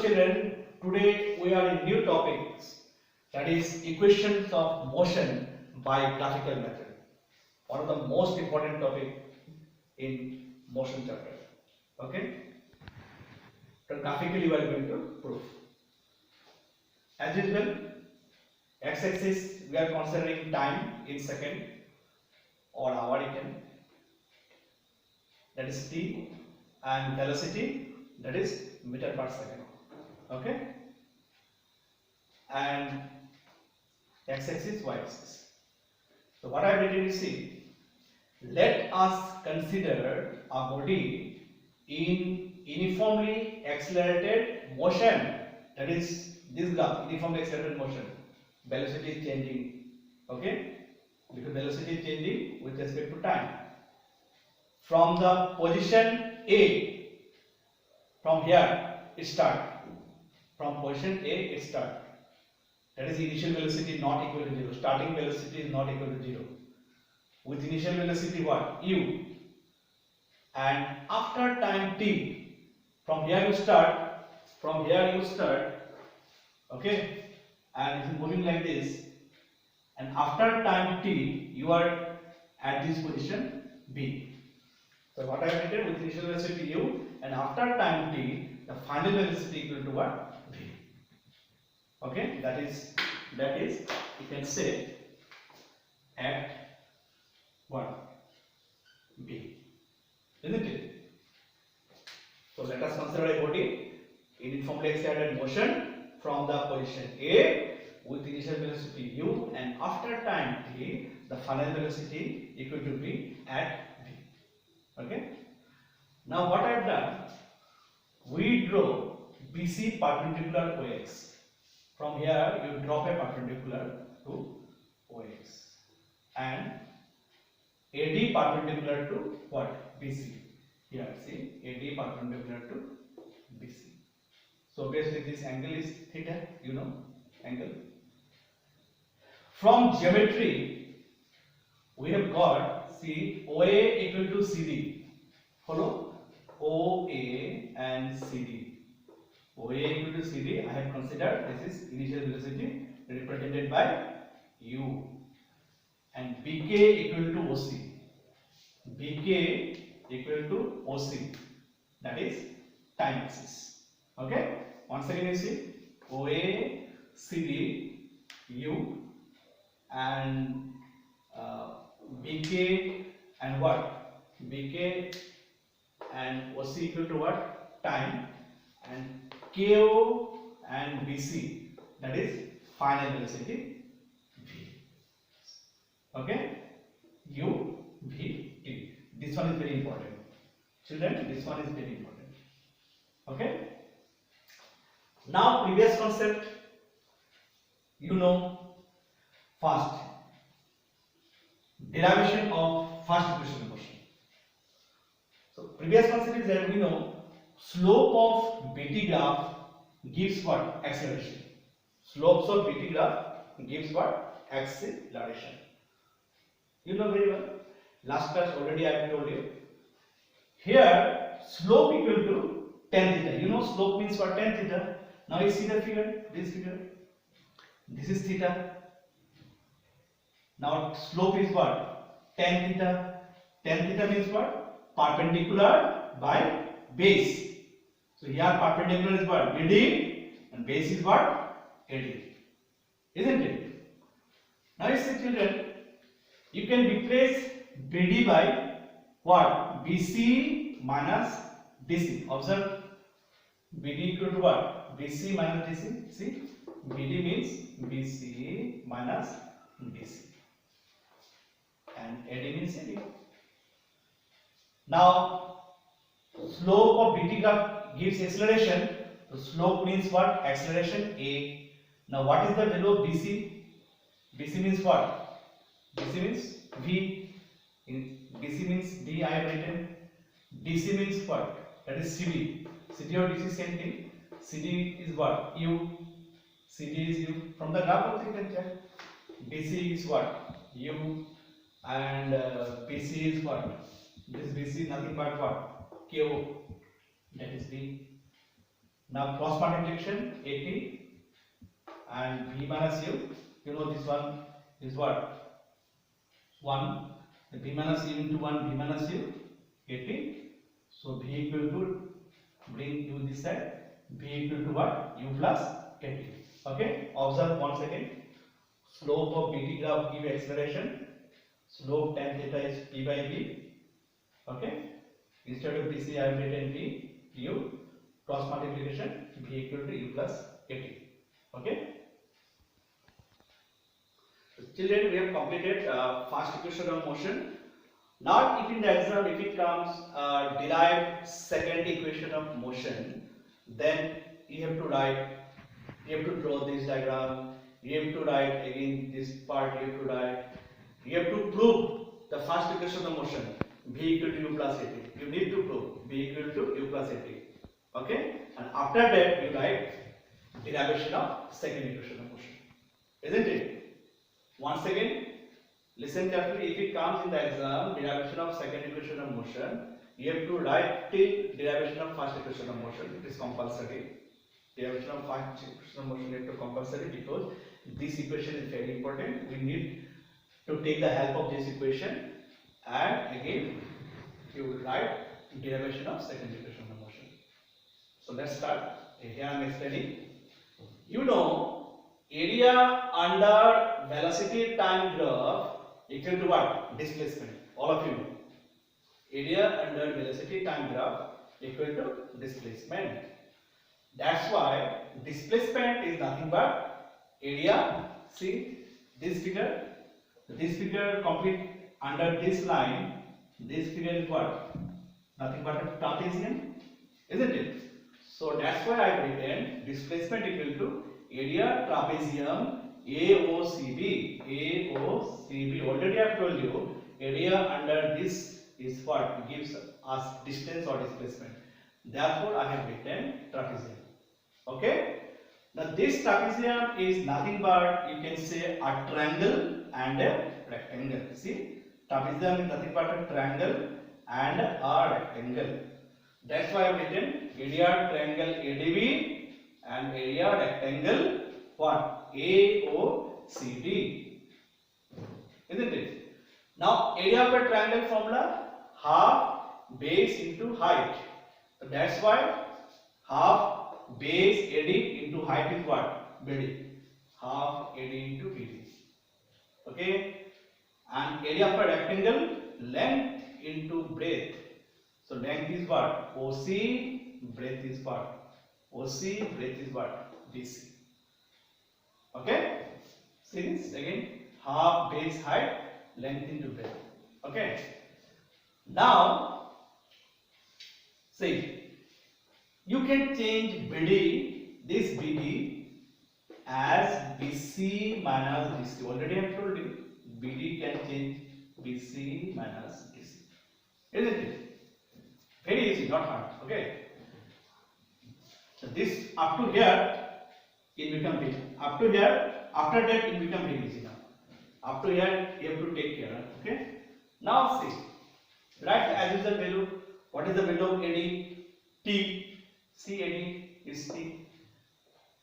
children, today we are in new topics, that is equations of motion by graphical method. One of the most important topic in motion chapter. Okay? So graphically we are going to prove. As usual, x-axis we are considering time in second or hour again, that is t, and velocity, that is meter per second. Okay? And x-axis, y-axis. So what I have written is, see, let us consider a body in uniformly accelerated motion. That is this graph, uniformly accelerated motion. Velocity is changing. Okay? Because velocity is changing with respect to time. From the position A, from here it start. From position A it start. That is initial velocity not equal to 0. Starting velocity is not equal to 0. With initial velocity what? U. And after time t, from here you start. Okay, and it is moving like this. And after time t, you are at this position B. So what I have written, with initial velocity U, and after time t, the final velocity equal to what? V. Okay, that is you can say at what? B. Isn't it? So let us consider a body in uniformly accelerated motion from the position A with initial velocity U, and after time t, the final velocity equal to V at B. Okay. Now what I have done, we draw BC perpendicular to OX. From here you drop a perpendicular to OX, and AD perpendicular to what? BC. Here see, AD perpendicular to BC. So basically this angle is theta, you know, angle. From geometry we have got, see, OA equal to CD. Follow? OA and CD. OA equal to CD, I have considered this is initial velocity represented by U, and BK equal to OC. BK equal to OC, that is time axis. Okay, once again you see OA, CD, U, and BK and what? BK and OC equal to what? Time, and KO and BC, that is final velocity V. Okay, U, V, T. This one is very important. Children, this one is very important. Okay. Now previous concept, you know, first derivation of first equation of motion. So previous concept is that we know slope of BT graph gives what? Acceleration. Slopes of BT graph gives what? Acceleration. You know very well. Last class already I have told you. Here slope equal to tan theta. You know slope means what? Tan theta. Now you see the figure. This figure. This is theta. Now slope is what? Tan theta. Tan theta means what? Perpendicular by base. So here perpendicular is what? BD, and base is what? AD. Isn't it? Now you see children, you can replace BD by what? BC minus DC. Observe, BD equal to what? BC minus DC. See, BD means BC minus DC, and AD means AD. Now slope of BT graph gives acceleration. So slope means what? Acceleration A. Now what is the value of BC? BC means what? BC means V. BC means D, I have written. DC means what? That is CD. CD or DC same thing. CD is what? U. CD is U. From the graph also you can check. BC is what? U, and BC is what? This BC nothing but what? KO, that is B. Now cross multiplication 80 and v minus u. You know this one is what? 1. V minus u into 1, v minus u 80. So v equal to, bring u this side, v equal to what? U plus 80. Okay. Observe once again. Slope of BT graph give acceleration. Slope tan theta is p by v. Okay. Instead of bc I have written v u. Cross multiplication v equal to u plus 80. Okay. So children, we have completed first equation of motion. Now if in the exam if it comes derived second equation of motion, then you have to write, you have to draw this diagram, you have to write again this part, you have to write, you have to prove the first equation of motion v equal to u plus 80. You need to prove v equal to u plus 80. Okay, and after that you write derivation of second equation of motion, isn't it? Once again, listen carefully. If it comes in the exam, derivation of second equation of motion, you have to write till derivation of first equation of motion. It is compulsory. Derivation of first equation of motion is compulsory because this equation is very important. We need to take the help of this equation, and again you will write derivation of second equation of motion. So let's start. Here I am explaining. You know, area under velocity time graph equal to what? Displacement. All of you know. Area under velocity time graph equal to displacement. That's why displacement is nothing but area. See this figure. This figure complete under this line. This figure is what? Nothing but a trapezium, isn't it? So that's why I have written displacement equal to area trapezium AOCB. AOCB. Already I have told you area under this is what gives us distance or displacement. Therefore I have written trapezium. Okay. Now this trapezium is nothing but, you can say, a triangle and a rectangle. See, trapezium is nothing but a triangle and a rectangle. That's why I have written area triangle ADB and area rectangle what? AOCD. Isn't it? Now area of a triangle formula half base into height. So that's why half base AD into height is what? BD. Half AD into BD. Okay. And area of a rectangle length into breadth. So length is what? OC, breadth is what? OC, breadth is what? BC. Okay? See this again. Half base height, length into breadth. Okay? Now, see, you can change BD, this BD as BC minus DC. Already I have told you, BD can change BC minus DC. Isn't it? Very easy, not hard. Okay. So this up to here it become big. Up to here, after that it become very easy now. Up to here you have to take care. Okay. Now see, write the as usual value. What is the value of AD? T. C AD is T.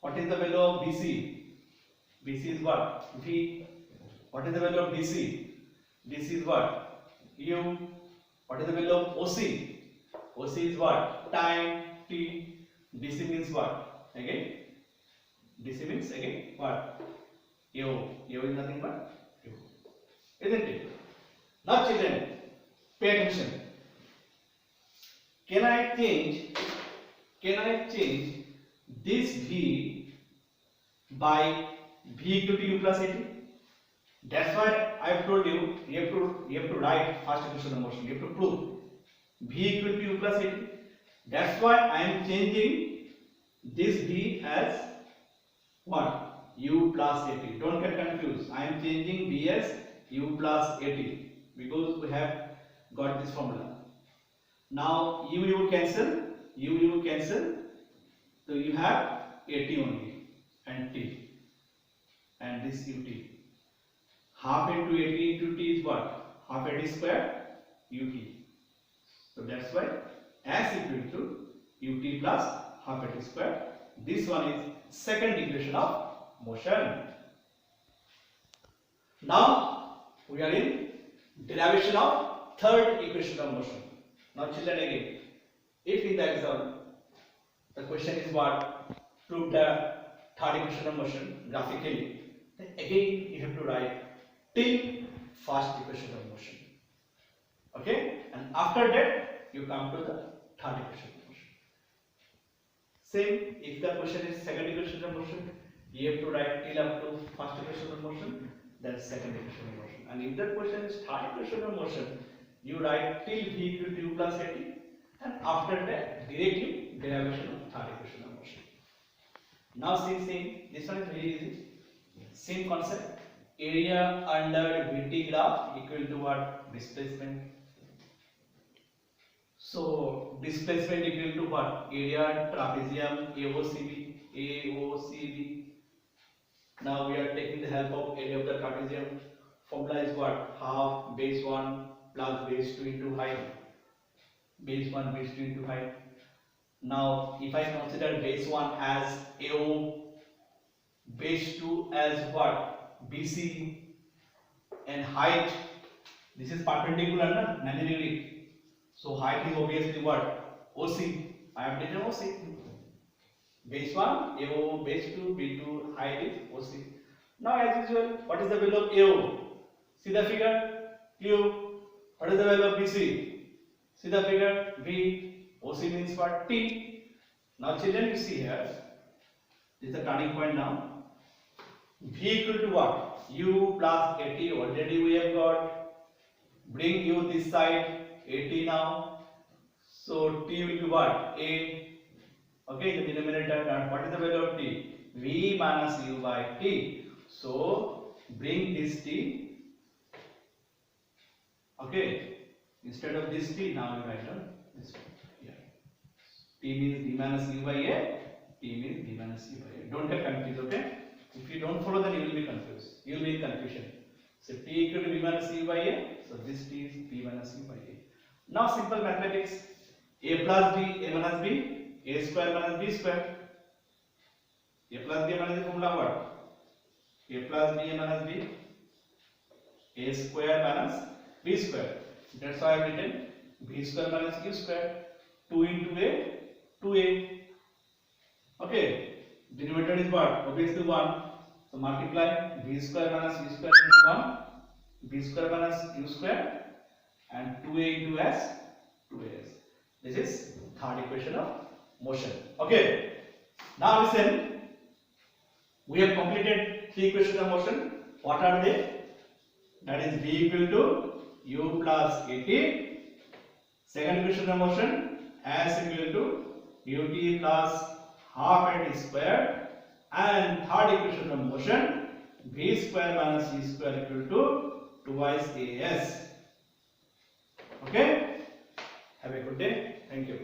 What is the value of BC? BC is what? V. What is the value of DC? DC is what? U. What is the value of OC? OC is what? Time. T. DC means what? Again? DC means again what? U. U is nothing but U. Isn't it? Now children, pay attention. Can I change this V by V equal to U plus 80? That's why I have told you, you have to write first equation of motion. You have to prove V equal to U plus 80. That's why I am changing this V as what? U plus 80. Don't get confused. I am changing V as U plus 80 because we have got this formula. Now U cancel. U cancel. So you have 80 only and T and this UT. Half into 80 into T is what? Half 80 square UT. So that's why S equal to UT plus half 80 square This one is second equation of motion. Now we are in derivation of third equation of motion. Now children, again, if in the exam the question is what, prove the third equation of motion graphically, then again you have to write till first equation of motion. Okay, and after that you come to the third equation of motion. Same, if the question is second equation of motion, you have to write till up to first equation of motion, then second equation of motion. And if the question is third equation of motion, you write till v equal to u plus at, and after that directly derivation of third equation of motion. Now see, this one is very easy. Same concept. Area under VT graph equal to what? Displacement. So displacement equal to what? Area trapezium AOCB. Now we are taking the help of area of the trapezium. Formula is what? Half base 1 plus base 2 into height. Base 1 base 2 into height. Now if I consider base 1 as AO, base 2 as what? BC, and height, this is perpendicular, 90 degree. So height is obviously what? OC. I have taken OC. Base 1 AO, base 2 B2, height is OC. Now as usual, what is the value of AO? See the figure? Q. What is the value of BC? See the figure? V. OC means what? T. Now children, you see here, this is the turning point now. V equal to what? U plus AT, already we have got. Bring U this side, AT now. So T will be what? A. Okay, the denominator. And what is the value of T? V minus U by T. So bring this T. Okay, instead of this T, now you write down this one. Yeah. T means V minus U by A. T means V minus U by A. Don't get confused, okay? If you don't follow, then you will be confused. You will be in confusion. So T equal to V minus U by A. So this T is V minus U by A. Now simple mathematics. A plus B, A minus B, A square minus B square. A plus B, A minus B formula what? A plus B, A minus B, A square minus B square. That's why I have written B square minus U square. 2 into A, 2A. Okay. Denominator is what? Obviously 1. So multiply B square minus U square is 1. B square minus U square, and 2A into S, 2AS. This is third equation of motion. Okay. Now listen. We have completed three equations of motion. What are they? That is V equal to U plus AT. Second equation of motion, S equal to UT plus half AT square. And third equation of motion, V square minus U square equal to twice AS. Okay. Have a good day. Thank you.